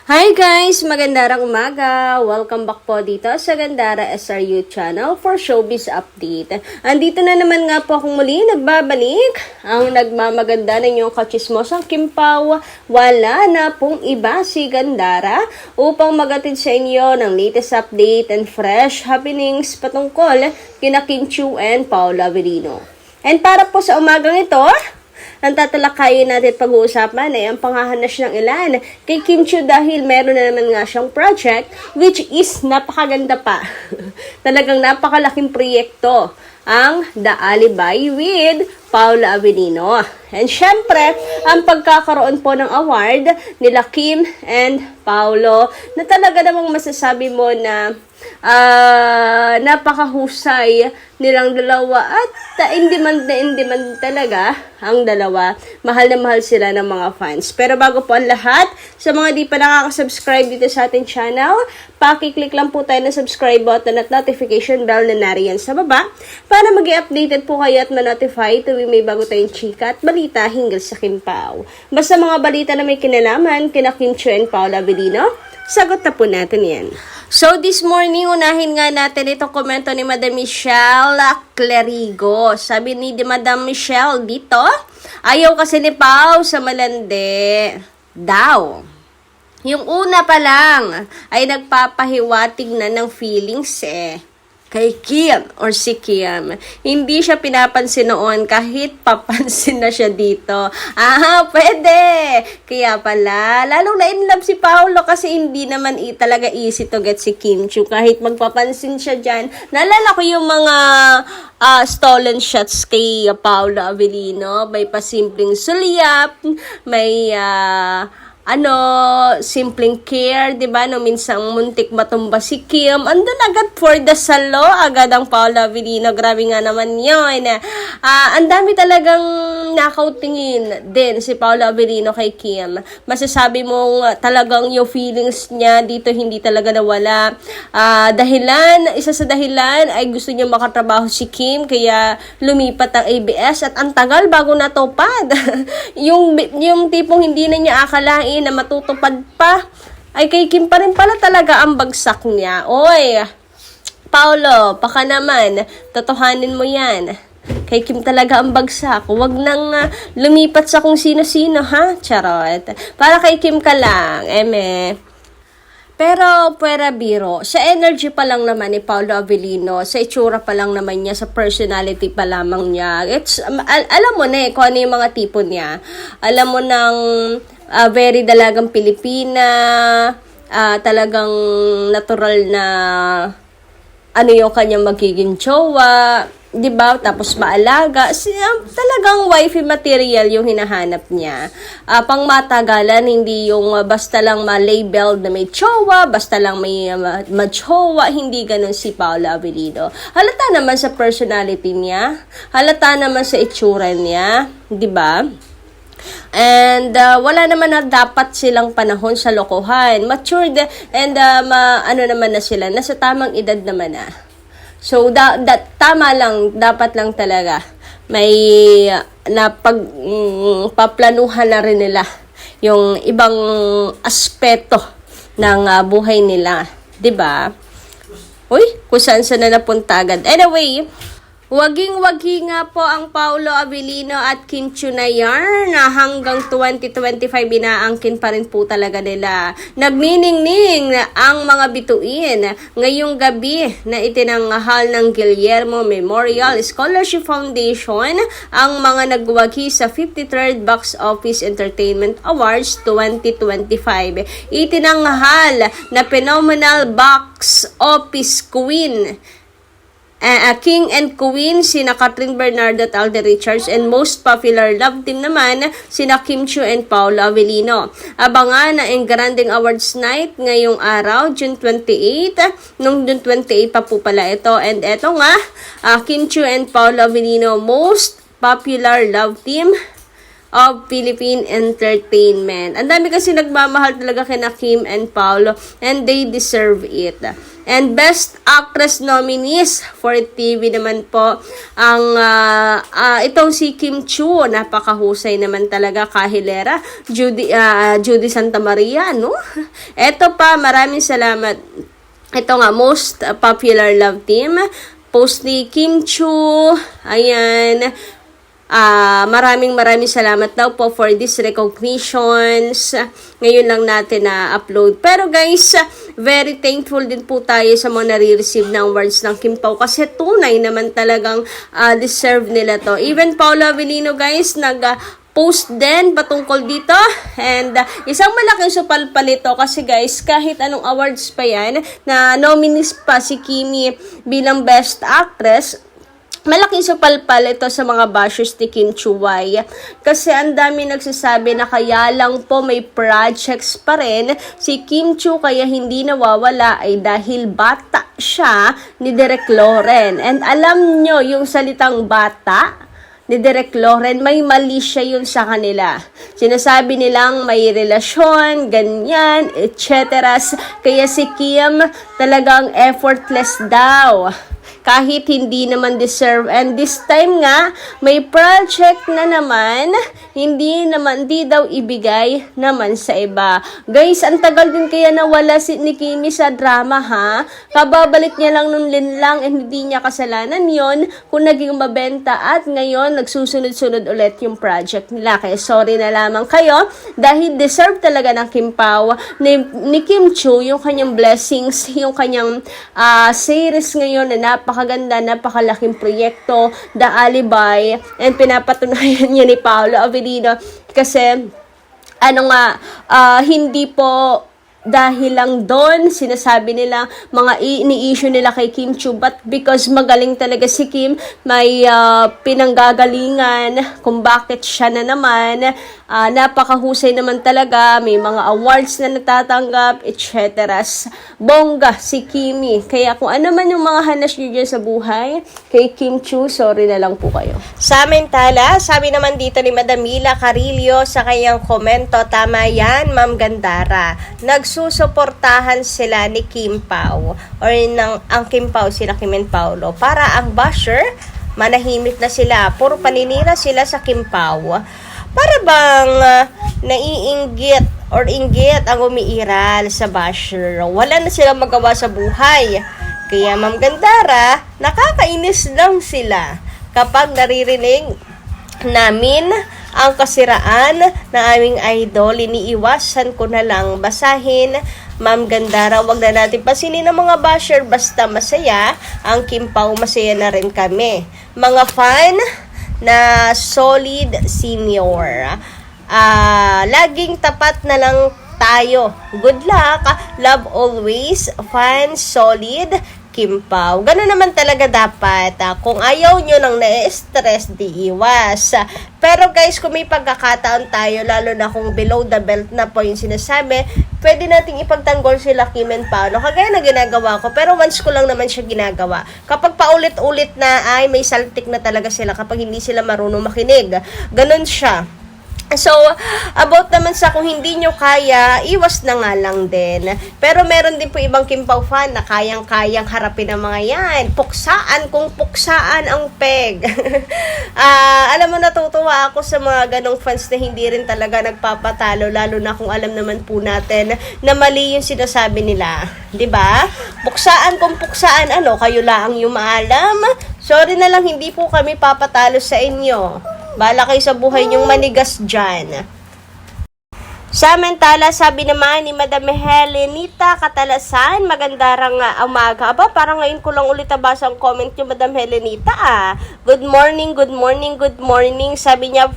Hi guys! Magandang umaga! Welcome back po dito sa Gandara SRU channel for Showbiz Update. Andito na naman nga po akong muli nagbabalik ang nagmamaganda ng inyong kachismosang Kim Pao. Wala na pong iba si Gandara upang magatid sa inyo ng latest update and fresh happenings patungkol kina Kim Chiu and Paolo Avellino. And para po sa umagang ito, ang tatalakayin natin at pag-uusapan ay ang panghahanas ng ilan kay Kim Chiu dahil meron na naman nga siyang project which is napakaganda pa. Talagang napakalaking proyekto ang The Alibi with Paolo Avellino. And syempre, ang pagkakaroon po ng award nila Kim and Paolo na talaga namang masasabi mo na napakahusay nilang dalawa at in-demand talaga ang dalawa. Mahal na mahal sila ng mga fans. Pero bago po ang lahat, sa mga di pa nakaka-subscribe dito sa ating channel, paki-click lang po tayo ng subscribe button at notification bell na nariyan sa baba para mag-i-updated po kayo at ma-notify tuwing may bago tayong chika at balita hinggil sa Kim Pao. Basta mga balita na may kinalaman kina Kim Chiu and Paolo Avellino, sagot na po natin yan. So, this morning, unahin nga natin itong komento ni Madam Michelle Clerigo. Sabi ni Madam Michelle dito, ayaw kasi ni Pao sa malandi daw. Yung una pa lang ay nagpapahiwatig na ng feelings kay Kim or si Kim. Hindi siya pinapansin noon kahit papansin na siya dito. Pwede! Kaya pala, lalong na-inlove si Paolo kasi hindi naman talaga easy to get si Kim Chiu. Kahit magpapansin siya dyan. Naalala ko yung mga stolen shots kay Paolo Avellino. May pasimpleng sulyap, may simpleng care, di ba? No, minsang muntik matumba si Kim. Andun agad for the salo, agad ang Paolo Avellino. Grabe nga naman yun. Ang dami talagang nakautingin din si Paolo Avellino kay Kim. Masasabi mong talagang yung feelings niya dito hindi talaga nawala. Isa sa dahilan ay gusto niya makatrabaho si Kim, kaya lumipat ang ABS at ang tagal bago natupad. yung tipong hindi na niya akalain na matutupad pa, ay kay Kim pa rin pala talaga ang bagsak niya. Oy, Paolo, baka naman, totohanin mo yan. Kay Kim talaga ang bagsak. Huwag nang lumipat sa kung sino-sino, ha? Charot. Para kay Kim ka lang, Pero, puwera biro, sa energy pa lang naman ni Paolo Avellino, sa itsura pa lang naman niya, sa personality pa lamang niya, alam mo na kung ano yung mga tipo niya. Alam mo nang very dalagang Pilipina, talagang natural na yung kanyang magiging jowa, di ba? Tapos maalaga. Talagang wifey material yung hinahanap niya. Pangmatagalan, hindi yung basta lang ma-label na may jowa, basta lang may ma-jowa, hindi ganun si Paolo Avellino. Halata naman sa personality niya, halata naman sa itsura niya, di ba? And wala naman na dapat silang panahon sa lokohan. Matured and naman na sila, nasa tamang edad naman na. So, tama lang, dapat lang talaga may paplanuhan na rin nila yung ibang aspeto ng buhay nila. 'Di ba? Uy, kung saan na napunta agad. Anyway, waging-wagi nga po ang Paolo Avellino at Kim Chiu na yarn na hanggang 2025 inaangkin pa rin po talaga nila. Nagniningning ang mga bituin ngayong gabi na itinanghal ng Guillermo Memorial Scholarship Foundation ang mga nagwagi sa 53rd Box Office Entertainment Awards 2025. Itinanghal na Phenomenal Box Office Queen King and Queen, sina Catherine Bernardo at Alden Richards, and most popular love team naman, sina Kim Chiu and Paolo Avellino. Abangan na ang Granding Awards Night ngayong araw, June 28, nung June 28 pa po pala ito. And eto nga, Kim Chiu and Paolo Avellino, most popular love team of Philippine entertainment. Ang dami kasi nagmamahal talaga kina Kim and Paolo, and they deserve it. And Best Actress nominees for TV naman po ang itong si Kim Chiu, napakahusay naman talaga, kahilera, Judy Santa Maria, no? Eto pa, maraming salamat. Ito nga, most popular love team, post ni Kim Chiu, ayan. Maraming salamat daw po for these recognitions. Ngayon lang natin na-upload. Pero guys, very thankful din po tayo sa mga nare-receive ng awards ng Kim Pao kasi tunay naman talagang deserve nila to. Even Paolo Avellino guys, post din patungkol dito, and isang malaking supalpal ito kasi guys, kahit anong awards pa yan, na nominees pa si Kimi bilang Best Actress, malaking supalpal ito sa mga bashers ni Kim Chuway. Kasi ang dami nagsasabi na kaya lang po may projects pa rin si Kim Chu, kaya hindi nawawala ay dahil bata siya ni Direk Loren. And alam nyo, yung salitang bata ni Direk Loren, may mali siya yun sa kanila. Sinasabi nilang may relasyon, ganyan, etc. Kaya si Kim talagang effortless daw, kahit hindi naman deserve. And this time nga, may project na naman, hindi daw ibigay naman sa iba. Guys, ang tagal din kaya nawala ni Kimi sa drama, ha? Kababalik niya lang nun linlang, and hindi niya kasalanan yon kung naging mabenta, at ngayon nagsusunod-sunod ulit yung project nila. Kaya sorry na lamang kayo, dahil deserve talaga ng Kim Pao ni Kim Chu yung kanyang blessings, yung kanyang series ngayon na napakaganda, napakalaking proyekto, The Alibi, and pinapatunayan niya ni Paolo Avellino kasi hindi po dahil lang doon sinasabi nila mga ini-issue nila kay Kim Chiu, but because magaling talaga si Kim, may pinanggagalingan kung bakit siya na naman, napakahusay naman talaga, may mga awards na natatanggap, etc. Bongga si Kimi. Kaya kung ano man yung mga hanas nyo dyan sa buhay kay Kim Chiu, sorry na lang po kayo. Samantala, sabi naman dito ni Madam Mila Carillo sa kanyang komento, tama yan, Ma'am Gandara. Nagsusuportahan sila ni Kim Pao, or ang Kim Pao, sila Kim and Paolo, para ang basher, manahimik na sila. Puro paninira sila sa Kim Pao. Para bang naiinggit or inggit ang umiiral sa basher. Wala na silang magawa sa buhay. Kaya Ma'am Gandara, nakakainis lang sila kapag naririnig namin ang kasiraan na aming idol. Iniiwasan ko na lang basahin. Ma'am Gandara, wag na natin pansinin ng mga basher, basta masaya ang Kim Pao, masaya na rin kami. Mga fan na solid senior, laging tapat na lang tayo. Good luck, love always, fan solid Kim Pao. Ganun naman talaga dapat. Kung ayaw nyo nang na-stress, di iwas. Pero guys, kung may pagkakataon tayo, lalo na kung below the belt na po yung sinasabi, pwede nating ipagtanggol sila Kim and Paolo. Kagaya na ginagawa ko, pero once ko lang naman siya ginagawa. Kapag paulit-ulit na, ay may saltik na talaga sila kapag hindi sila marunong makinig. Ganun siya. So, about naman sa kung hindi nyo kaya, iwas na nga lang din. Pero meron din po ibang Kim Pao fan na kayang-kayang harapin ang mga yan. Puksaan kung puksaan ang peg. Alam mo, natutuwa ako sa mga ganong fans na hindi rin talaga nagpapatalo, lalo na kung alam naman po natin na mali yung sinasabi nila. 'Di ba? Puksaan kung puksaan, kayo lang yung maalam. Sorry na lang, hindi po kami papatalo sa inyo. Bala kayo sa buhay niyong manigas dyan. Samantala, sabi naman ni Madam Helenita Catalasan, magandang umaga. Parang ngayon ko lang ulit nabasa ang comment niyo, Madam Helenita. Good morning, good morning, good morning. Sabi niya,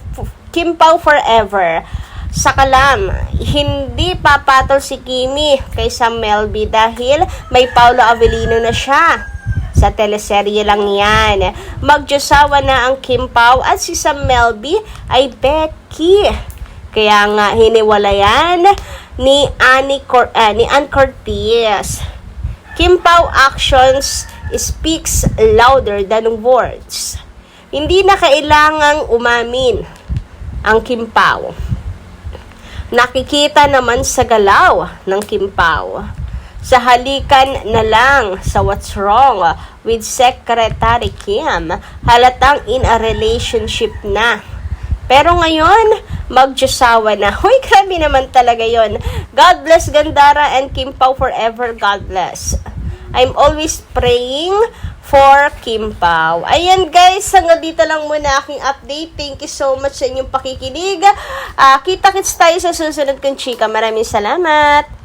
Kim Pao forever. Sa kalam, hindi papatol si Kimi kay Sam Melby dahil may Paolo Avellino na siya. Sa teleserye lang yan. Magdiyosawa na ang Kim Pao at si Sam Melby ay Becky. Kaya nga hiniwalayan ni Anne Cortez. Kim Pao actions speaks louder than words. Hindi na kailangang umamin ang Kim Pao. Nakikita naman sa galaw ng Kim Pao. Sa halikan na lang sa what's wrong with Secretary Kim, halatang in a relationship na. Pero ngayon, magjusawa na. Hoy, grabe naman talaga yon. God bless Gandara and Kim Pao forever. God bless. I'm always praying for Kim Pao. Ayan guys, hanggang dito lang muna aking update. Thank you so much sa inyong pakikinig. Kita-kits tayo sa susunod kong chika. Maraming salamat.